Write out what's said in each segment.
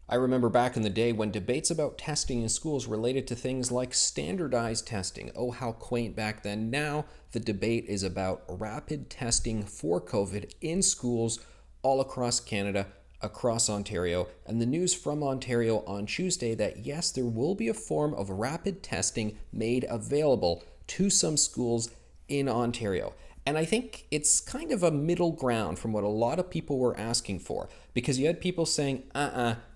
I remember back in the day when debates about testing in schools related to things like standardized testing. Oh, how quaint back then. Now the debate is about rapid testing for COVID in schools all across Canada, across Ontario, and the news from Ontario on Tuesday that yes, there will be a form of rapid testing made available to some schools in Ontario. And I think it's kind of a middle ground from what a lot of people were asking for, because you had people saying,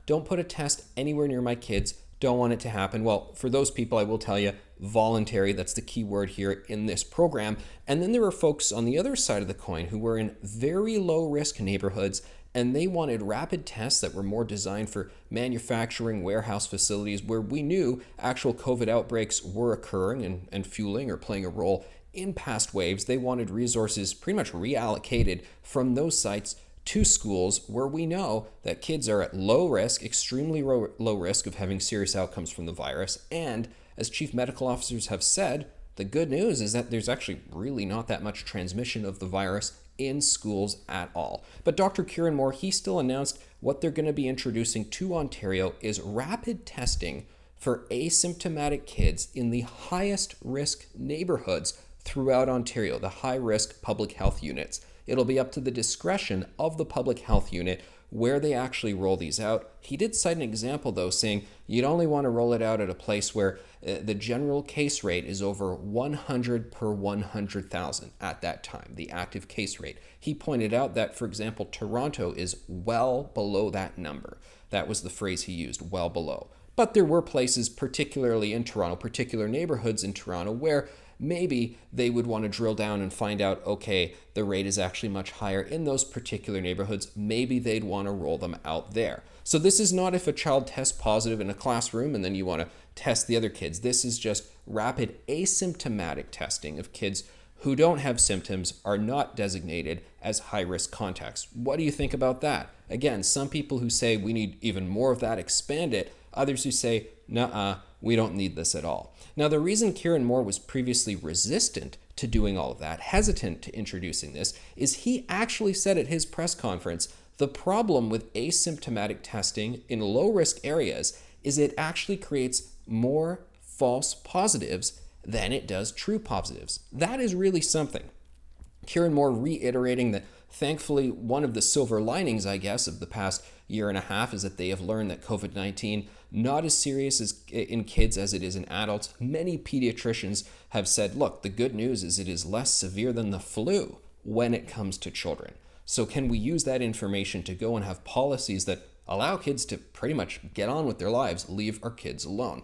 don't put a test anywhere near my kids, don't want it to happen. Well, for those people, I will tell you, voluntary, that's the key word here in this program. And then there were folks on the other side of the coin who were in very low risk neighborhoods, and they wanted rapid tests that were more designed for manufacturing, warehouse facilities where we knew actual COVID outbreaks were occurring and fueling or playing a role in past waves. They wanted resources pretty much reallocated from those sites to schools where we know that kids are at low risk, extremely low risk of having serious outcomes from the virus. And as chief medical officers have said, the good news is that there's actually really not that much transmission of the virus in schools at all. But Dr. Kieran Moore, he still announced what they're going to be introducing to Ontario is rapid testing for asymptomatic kids in the highest risk neighborhoods throughout Ontario, the high risk public health units. It'll be up to the discretion of the public health unit where they actually roll these out. He did cite an example, though, saying you'd only want to roll it out at a place where the general case rate is over 100 per 100,000 at that time, the active case rate. He pointed out that, for example, Toronto is well below that number. That was the phrase he used, well below. But there were places, particularly in Toronto, particular neighborhoods in Toronto, where maybe they would want to drill down and find out, okay, the rate is actually much higher in those particular neighborhoods. Maybe they'd want to roll them out there. So this is not if a child tests positive in a classroom and then you want to test the other kids. This is just rapid asymptomatic testing of kids who don't have symptoms, are not designated as high-risk contacts. What do you think about that? Again, some people who say we need even more of that, expand it. Others who say, nuh-uh, we don't need this at all. Now, the reason Kieran Moore was previously resistant to doing all of that, hesitant to introducing this, is he actually said at his press conference, the problem with asymptomatic testing in low-risk areas is it actually creates more false positives than it does true positives. That is really something. Kieran Moore reiterating that thankfully one of the silver linings, I guess, of the past year and a half is that they have learned that COVID-19 not as serious as in kids as it is in adults. Many pediatricians have said, look, the good news is it is less severe than the flu when it comes to children. So can we use that information to go and have policies that allow kids to pretty much get on with their lives, leave our kids alone?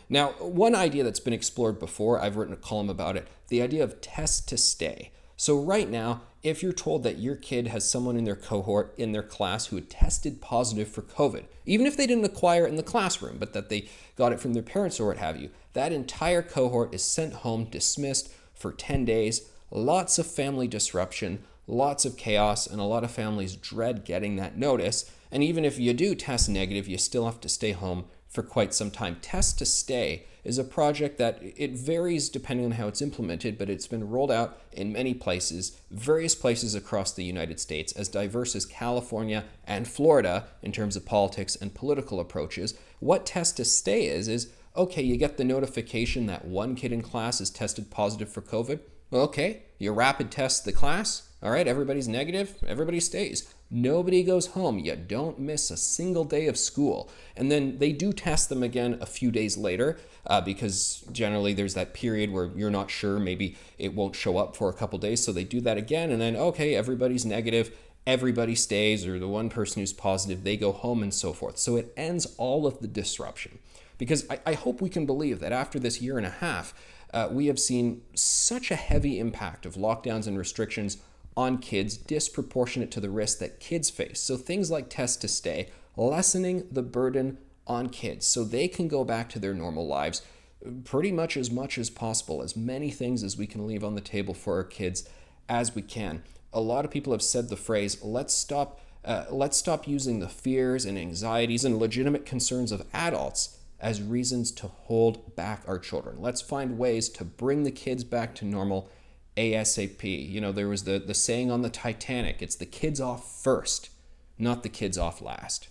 Now, one idea that's been explored before, I've written a column about it, the idea of test to stay. So right now, if you're told that your kid has someone in their cohort, in their class, who had tested positive for COVID, even if they didn't acquire it in the classroom, but that they got it from their parents or what have you, that entire cohort is sent home, dismissed for 10 days, lots of family disruption, lots of chaos, and a lot of families dread getting that notice. And even if you do test negative, you still have to stay home for quite some time. Test to Stay is a project that it varies depending on how it's implemented, but it's been rolled out in many places, various places across the United States, as diverse as California and Florida in terms of politics and political approaches. What Test to Stay is okay, you get the notification that one kid in class is tested positive for COVID. Well, okay, you rapid test the class. All right, everybody's negative, everybody stays. Nobody goes home. You don't miss a single day of school. And then they do test them again a few days later because generally there's that period where you're not sure, maybe it won't show up for a couple days. So they do that again and then, okay, everybody's negative, everybody stays, or the one person who's positive, they go home and so forth. So it ends all of the disruption. Because I hope we can believe that after this year and a half, we have seen such a heavy impact of lockdowns and restrictions on kids, disproportionate to the risk that kids face. So things like Test to Stay, lessening the burden on kids so they can go back to their normal lives pretty much as possible, as many things as we can leave on the table for our kids as we can. A lot of people have said the phrase, let's stop using the fears and anxieties and legitimate concerns of adults as reasons to hold back our children. Let's find ways to bring the kids back to normal ASAP. You know, there was the saying on the Titanic, it's the kids off first, not the kids off last.